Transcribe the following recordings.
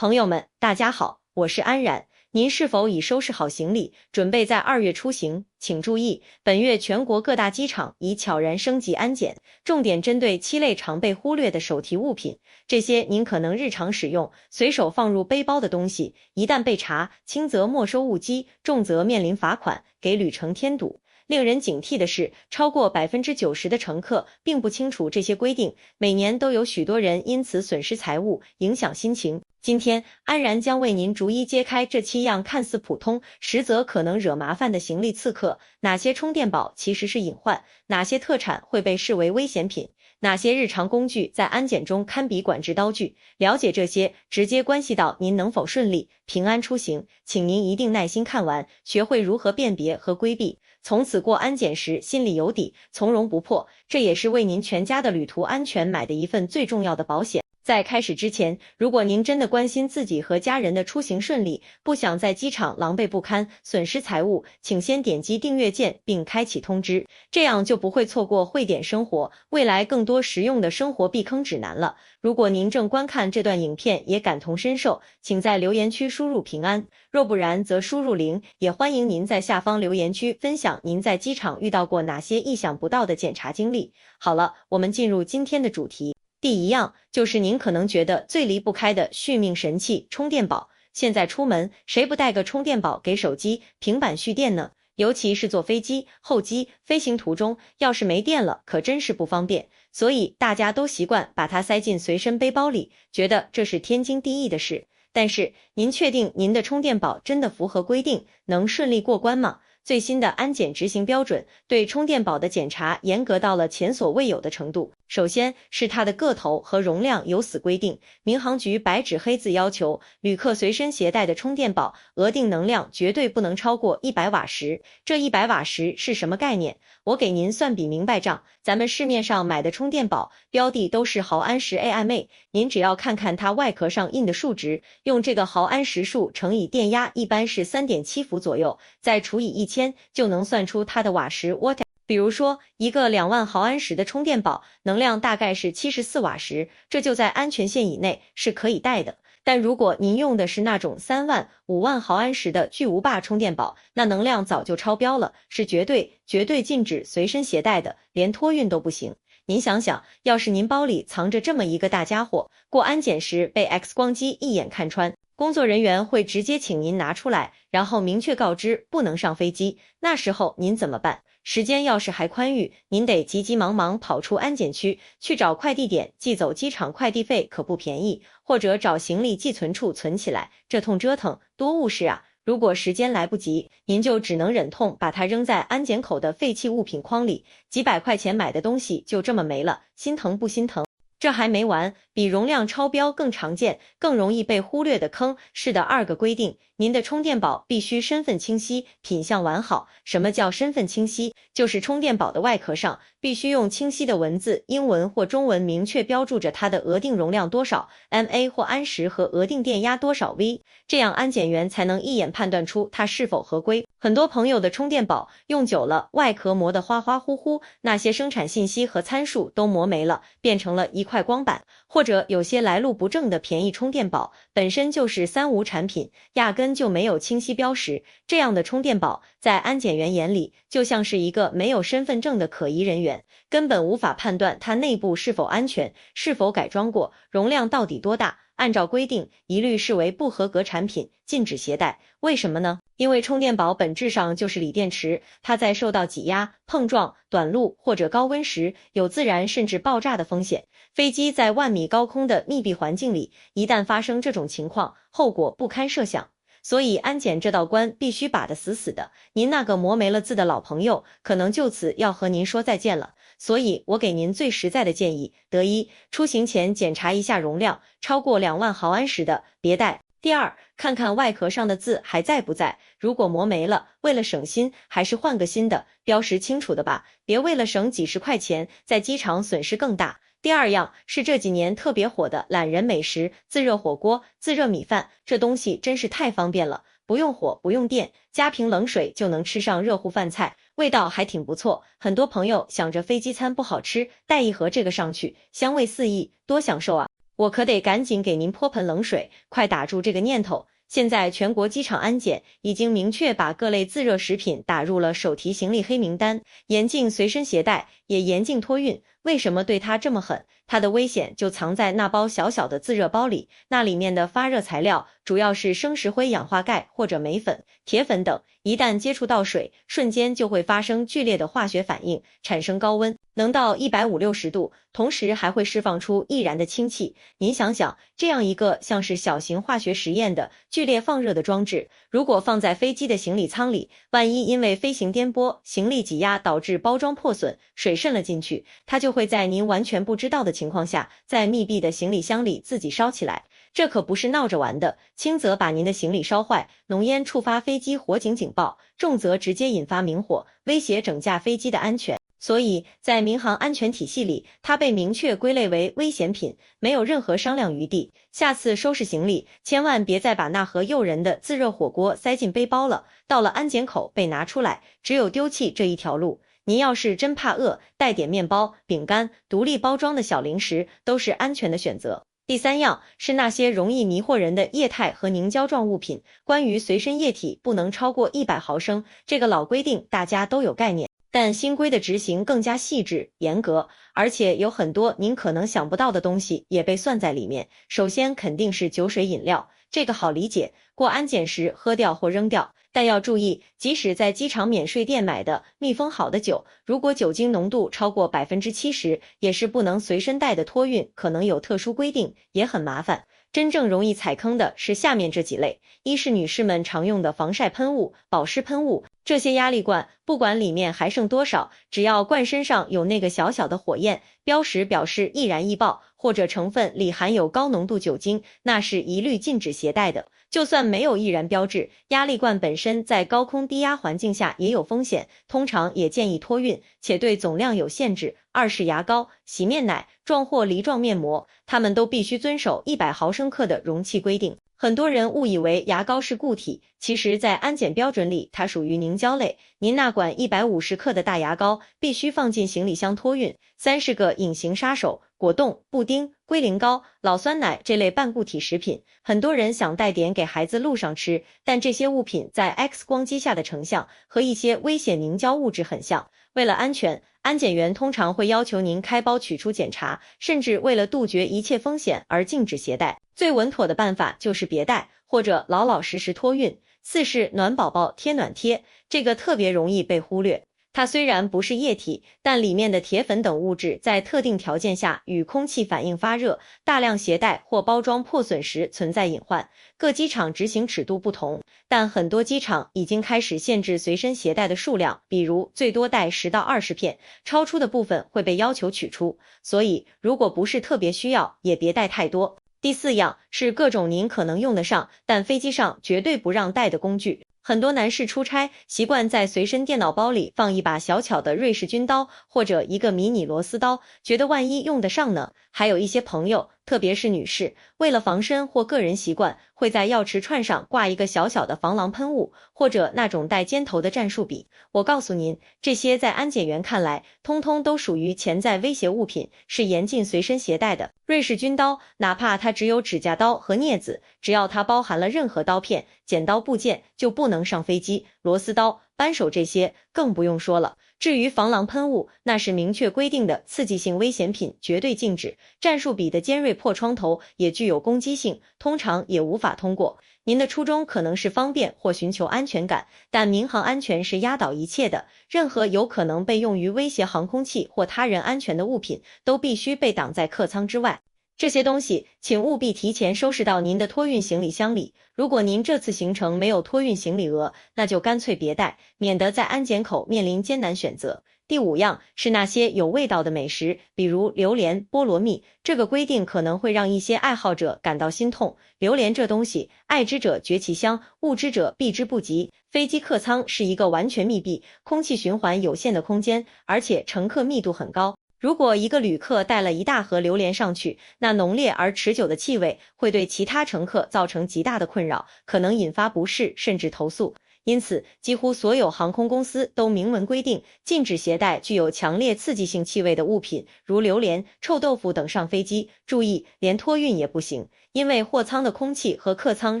朋友们，大家好，我是安然。您是否已收拾好行李，准备在2月出行？请注意，本月全国各大机场已悄然升级安检，重点针对7类常被忽略的手提物品。这些您可能日常使用、随手放入背包的东西，一旦被查，轻则没收误机，重则面临罚款，给旅程添堵。令人警惕的是，超过90%的乘客并不清楚这些规定，每年都有许多人因此损失财物，影响心情。今天，安然将为您逐一揭开这7样看似普通，实则可能惹麻烦的行李刺客。哪些充电宝其实是隐患？哪些特产会被视为危险品？哪些日常工具在安检中堪比管制刀具？了解这些，直接关系到您能否顺利平安出行。请您一定耐心看完，学会如何辨别和规避，从此过安检时心里有底，从容不迫。这也是为您全家的旅途安全买的一份最重要的保险。在开始之前，如果您真的关心自己和家人的出行顺利，不想在机场狼狈不堪、损失财物，请先点击订阅键并开启通知，这样就不会错过汇点生活未来更多实用的生活避坑指南了。如果您正观看这段影片也感同身受，请在留言区输入平安，若不然则输入0。也欢迎您在下方留言区分享您在机场遇到过哪些意想不到的检查经历。好了，我们进入今天的主题。第一样就是您可能觉得最离不开的续命神器——充电宝。现在出门谁不带个充电宝给手机、平板蓄电呢？尤其是坐飞机、候机、飞行途中，要是没电了，可真是不方便。所以大家都习惯把它塞进随身背包里，觉得这是天经地义的事。但是您确定您的充电宝真的符合规定，能顺利过关吗？最新的安检执行标准对充电宝的检查严格到了前所未有的程度。首先是它的个头和容量有此规定，民航局白纸黑字要求旅客随身携带的充电宝额定能量绝对不能超过100瓦时。这100瓦时是什么概念？我给您算笔明白账，咱们市面上买的充电宝标的都是毫安时 AMA， 您只要看看它外壳上印的数值，用这个毫安时数乘以电压一般是 3.7 伏左右，再除以1000，就能算出它的瓦时 watt。比如说，一个2万毫安时的充电宝能量大概是74瓦时，这就在安全线以内，是可以带的。但如果您用的是那种3万、5万毫安时的巨无霸充电宝，那能量早就超标了，是绝对禁止随身携带的，连托运都不行。您想想，要是您包里藏着这么一个大家伙，过安检时被 X 光机一眼看穿，工作人员会直接请您拿出来，然后明确告知不能上飞机，那时候您怎么办？时间要是还宽裕，您得急急忙忙跑出安检区，去找快递点寄走机场快递费可不便宜，或者找行李寄存处存起来，这通折腾多误事啊！如果时间来不及，您就只能忍痛把它扔在安检口的废弃物品筐里，几百块钱买的东西就这么没了，心疼不心疼？这还没完，比容量超标更常见、更容易被忽略的坑是的2个规定：您的充电宝必须身份清晰、品相完好。什么叫身份清晰？就是充电宝的外壳上必须用清晰的文字，英文或中文明确标注着它的额定容量多少 mA 或安时和额定电压多少 V， 这样安检员才能一眼判断出它是否合规。很多朋友的充电宝用久了，外壳磨得花花乎乎，那些生产信息和参数都磨没了，变成了一块光板。或者有些来路不正的便宜充电宝本身就是3无产品，压根就没有清晰标识，这样的充电宝在安检员眼里就像是一个没有身份证的可疑人员，根本无法判断它内部是否安全，是否改装过，容量到底多大。按照规定，一律视为不合格产品，禁止携带。为什么呢？因为充电宝本质上就是锂电池，它在受到挤压、碰撞、短路或者高温时，有自燃甚至爆炸的风险。飞机在万米高空的密闭环境里，一旦发生这种情况，后果不堪设想。所以安检这道关必须把得死死的，您那个磨没了字的老朋友，可能就此要和您说再见了。所以我给您最实在的建议：第一，出行前检查一下容量，超过2万毫安时的别带。第二，看看外壳上的字还在不在，如果磨没了，为了省心，还是换个新的，标识清楚的吧，别为了省几十块钱，在机场损失更大。第2样是这几年特别火的懒人美食，自热火锅、自热米饭，这东西真是太方便了，不用火不用电，加瓶冷水就能吃上热乎饭菜，味道还挺不错。很多朋友想着飞机餐不好吃，带一盒这个上去，香味四溢，多享受啊！我可得赶紧给您泼盆冷水，快打住这个念头。现在全国机场安检已经明确把各类自热食品打入了手提行李黑名单，严禁随身携带，也严禁托运。为什么对它这么狠？它的危险就藏在那包小小的自热包里，那里面的发热材料主要是生石灰氧化钙或者镁粉、铁粉等，一旦接触到水，瞬间就会发生剧烈的化学反应，产生高温，能到150-60度，同时还会释放出易燃的氢气。您想想，这样一个像是小型化学实验的剧烈放热的装置，如果放在飞机的行李舱里，万一因为飞行颠簸、行李挤压导致包装破损，水渗了进去，它就会在您完全不知道的情况下，在密闭的行李箱里自己烧起来。这可不是闹着玩的，轻则把您的行李烧坏，浓烟触发飞机火警警报，重则直接引发明火，威胁整架飞机的安全。所以在民航安全体系里，它被明确归类为危险品，没有任何商量余地。下次收拾行李，千万别再把那盒诱人的自热火锅塞进背包了，到了安检口被拿出来，只有丢弃这一条路。您要是真怕饿，带点面包、饼干、独立包装的小零食都是安全的选择。第三样是那些容易迷惑人的液态和凝胶状物品。关于随身液体不能超过100毫升，这个老规定大家都有概念。但新规的执行更加细致严格，而且有很多您可能想不到的东西也被算在里面。首先肯定是酒水饮料，这个好理解，过安检时喝掉或扔掉。但要注意，即使在机场免税店买的密封好的酒，如果酒精浓度超过70%，也是不能随身带的。托运可能有特殊规定，也很麻烦。真正容易踩坑的是下面这几类：一是女士们常用的防晒喷雾、保湿喷雾，这些压力罐不管里面还剩多少，只要罐身上有那个小小的火焰标识表示易燃易爆，或者成分里含有高浓度酒精，那是一律禁止携带的。就算没有易燃标志，压力罐本身在高空低压环境下也有风险，通常也建议托运，且对总量有限制。二是牙膏、洗面奶、状或梨状面膜，它们都必须遵守100毫升克的容器规定。很多人误以为牙膏是固体，其实在安检标准里它属于凝胶类，您那管150克的大牙膏必须放进行李箱托运。三是个隐形杀手，果冻、布丁、龟苓膏、老酸奶这类半固体食品，很多人想带点给孩子路上吃，但这些物品在 X 光机下的成像和一些危险凝胶物质很像。为了安全，安检员通常会要求您开包取出检查，甚至为了杜绝一切风险而禁止携带。最稳妥的办法就是别带，或者老老实实托运。四是暖宝宝贴暖贴，这个特别容易被忽略。它虽然不是液体，但里面的铁粉等物质在特定条件下与空气反应发热，大量携带或包装破损时存在隐患。各机场执行尺度不同，但很多机场已经开始限制随身携带的数量，比如最多带10到20片，超出的部分会被要求取出。所以如果不是特别需要，也别带太多。第四样是各种您可能用得上，但飞机上绝对不让带的工具。很多男士出差习惯在随身电脑包里放一把小巧的瑞士军刀或者一个迷你螺丝刀，觉得万一用得上呢。还有一些朋友，特别是女士，为了防身或个人习惯，会在钥匙串上挂一个小小的防狼喷雾，或者那种带尖头的战术笔。我告诉您，这些在安检员看来，通通都属于潜在威胁物品，是严禁随身携带的。瑞士军刀，哪怕它只有指甲刀和镊子，只要它包含了任何刀片、剪刀部件，就不能上飞机。螺丝刀、扳手这些更不用说了。至于防狼喷雾，那是明确规定的刺激性危险品，绝对禁止。战术笔的尖锐破窗头也具有攻击性，通常也无法通过。您的初衷可能是方便或寻求安全感，但民航安全是压倒一切的，任何有可能被用于威胁航空器或他人安全的物品，都必须被挡在客舱之外。这些东西请务必提前收拾到您的托运行李箱里。如果您这次行程没有托运行李额，那就干脆别带，免得在安检口面临艰难选择。第五样是那些有味道的美食，比如榴莲、菠萝蜜。这个规定可能会让一些爱好者感到心痛。榴莲这东西，爱之者觉其香，恶之者避之不及。飞机客舱是一个完全密闭、空气循环有限的空间，而且乘客密度很高。如果一个旅客带了一大盒榴莲上去，那浓烈而持久的气味会对其他乘客造成极大的困扰，可能引发不适甚至投诉。因此几乎所有航空公司都明文规定禁止携带具有强烈刺激性气味的物品，如榴莲、臭豆腐等上飞机。注意，连托运也不行，因为货舱的空气和客舱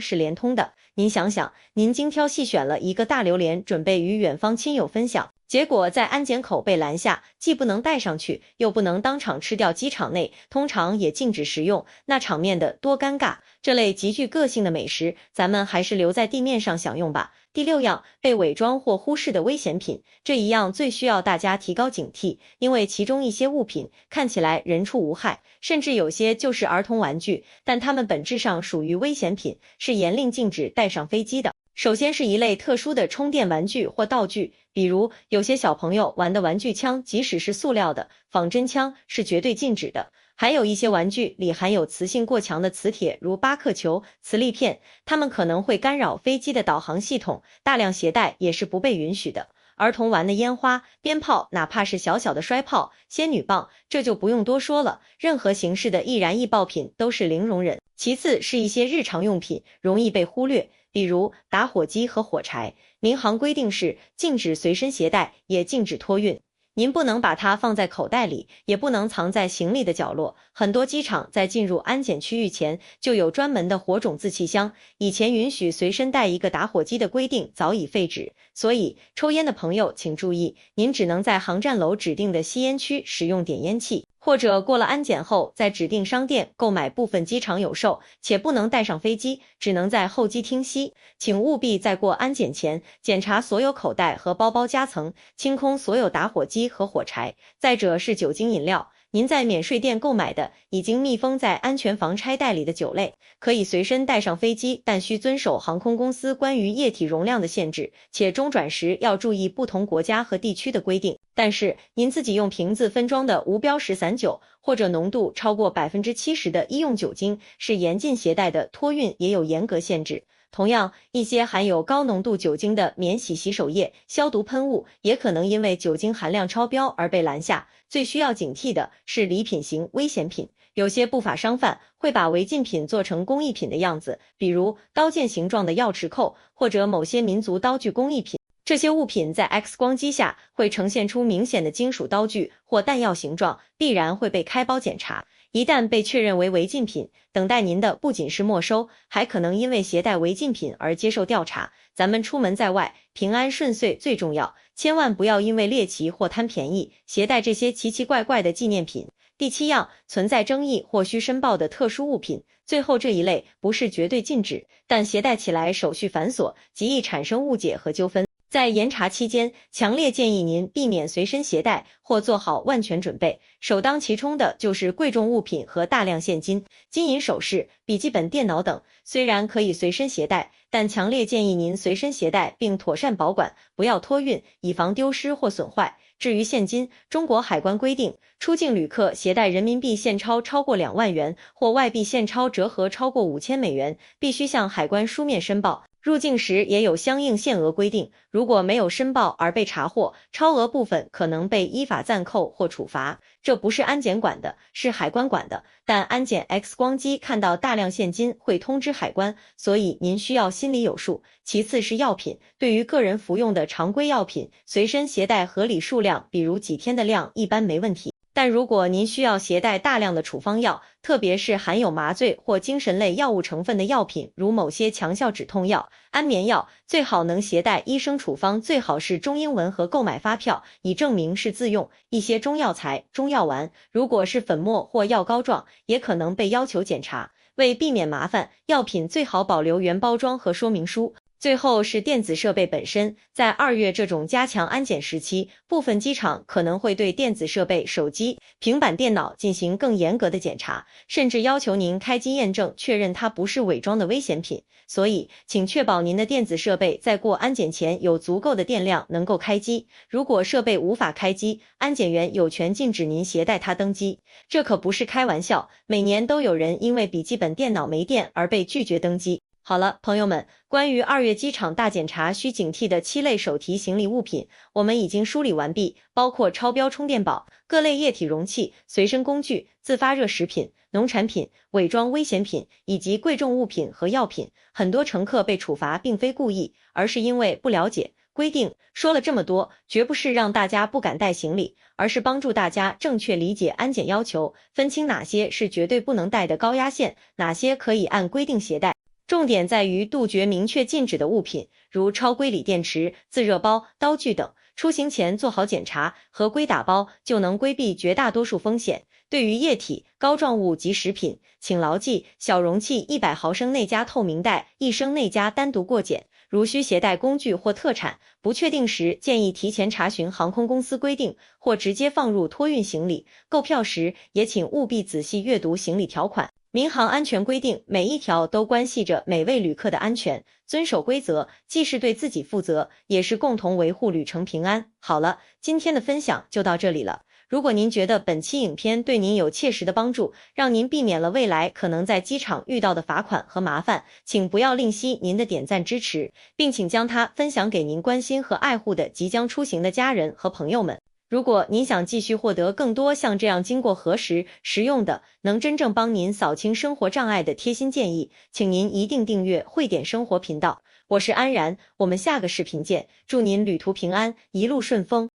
是连通的。您想想，您精挑细选了一个大榴莲，准备与远方亲友分享，结果在安检口被拦下，既不能带上去，又不能当场吃掉，机场内通常也禁止食用，那场面的多尴尬。这类极具个性的美食，咱们还是留在地面上享用吧。第6样，被伪装或忽视的危险品，这一样最需要大家提高警惕，因为其中一些物品看起来人畜无害，甚至有些就是儿童玩具，但它们本质上属于危险品，是严令禁止带上飞机的。首先是一类特殊的充电玩具或道具，比如有些小朋友玩的玩具枪，即使是塑料的仿真枪是绝对禁止的。还有一些玩具里含有磁性过强的磁铁，如巴克球、磁力片，它们可能会干扰飞机的导航系统，大量携带也是不被允许的。儿童玩的烟花、鞭炮，哪怕是小小的摔炮、仙女棒，这就不用多说了，任何形式的易燃易爆品都是零容忍。其次是一些日常用品，容易被忽略，比如打火机和火柴，民航规定是禁止随身携带，也禁止托运。您不能把它放在口袋里，也不能藏在行李的角落。很多机场在进入安检区域前就有专门的火种自气箱，以前允许随身带一个打火机的规定早已废止。所以抽烟的朋友请注意，您只能在航站楼指定的吸烟区使用点烟器，或者过了安检后在指定商店购买，部分机场有售，且不能带上飞机，只能在候机厅吸。请务必在过安检前检查所有口袋和包包夹层，清空所有打火机和火柴。再者是酒精饮料，您在免税店购买的已经密封在安全防拆袋里的酒类，可以随身带上飞机，但需遵守航空公司关于液体容量的限制，且中转时要注意不同国家和地区的规定。但是您自己用瓶子分装的无标识散酒，或者浓度超过70%的医用酒精是严禁携带的，托运也有严格限制。同样，一些含有高浓度酒精的免洗洗手液、消毒喷雾也可能因为酒精含量超标而被拦下。最需要警惕的是礼品型危险品，有些不法商贩会把违禁品做成工艺品的样子，比如刀剑形状的钥匙扣，或者某些民族刀具工艺品。这些物品在 X 光机下会呈现出明显的金属刀具或弹药形状，必然会被开包检查。一旦被确认为违禁品，等待您的不仅是没收，还可能因为携带违禁品而接受调查。咱们出门在外，平安顺遂最重要，千万不要因为猎奇或贪便宜，携带这些奇奇怪怪的纪念品。第7样，存在争议或需申报的特殊物品。最后这一类不是绝对禁止，但携带起来手续繁琐，极易产生误解和纠纷。在严查期间，强烈建议您避免随身携带或做好万全准备。首当其冲的就是贵重物品和大量现金、金银首饰、笔记本电脑等。虽然可以随身携带，但强烈建议您随身携带并妥善保管，不要托运，以防丢失或损坏。至于现金，中国海关规定，出境旅客携带人民币现钞超过2万元或外币现钞折合超过5000美元，必须向海关书面申报。入境时也有相应限额规定，如果没有申报而被查获，超额部分可能被依法暂扣或处罚。这不是安检管的，是海关管的，但安检 X 光机看到大量现金会通知海关，所以您需要心里有数。其次是药品，对于个人服用的常规药品，随身携带合理数量，比如几天的量一般没问题。但如果您需要携带大量的处方药，特别是含有麻醉或精神类药物成分的药品，如某些强效止痛药、安眠药，最好能携带医生处方，最好是中英文和购买发票，以证明是自用。一些中药材、中药丸，如果是粉末或药膏状，也可能被要求检查。为避免麻烦，药品最好保留原包装和说明书。最后是电子设备本身，在2月这种加强安检时期，部分机场可能会对电子设备、手机、平板电脑进行更严格的检查，甚至要求您开机验证，确认它不是伪装的危险品。所以，请确保您的电子设备在过安检前有足够的电量能够开机。如果设备无法开机，安检员有权禁止您携带它登机。这可不是开玩笑，每年都有人因为笔记本电脑没电而被拒绝登机。好了，朋友们，关于2月机场大检查需警惕的7类手提行李物品，我们已经梳理完毕，包括超标充电宝、各类液体容器、随身工具、自发热食品、农产品、伪装危险品以及贵重物品和药品。很多乘客被处罚并非故意，而是因为不了解规定。说了这么多，绝不是让大家不敢带行李，而是帮助大家正确理解安检要求，分清哪些是绝对不能带的高压线，哪些可以按规定携带。重点在于杜绝明确禁止的物品，如超硅锂电池、自热包、刀具等。出行前做好检查，合规打包就能规避绝大多数风险。对于液体、膏状物及食品，请牢记小容器100毫升内加透明袋，1升内加单独过检。如需携带工具或特产，不确定时建议提前查询航空公司规定，或直接放入托运行李。购票时也请务必仔细阅读行李条款。民航安全规定每一条都关系着每位旅客的安全，遵守规则既是对自己负责，也是共同维护旅程平安。好了，今天的分享就到这里了。如果您觉得本期影片对您有切实的帮助，让您避免了未来可能在机场遇到的罚款和麻烦，请不要吝惜您的点赞支持，并请将它分享给您关心和爱护的即将出行的家人和朋友们。如果您想继续获得更多像这样经过核实、实用的，能真正帮您扫清生活障碍的贴心建议，请您一定订阅慧点生活频道。我是安然，我们下个视频见，祝您旅途平安，一路顺风。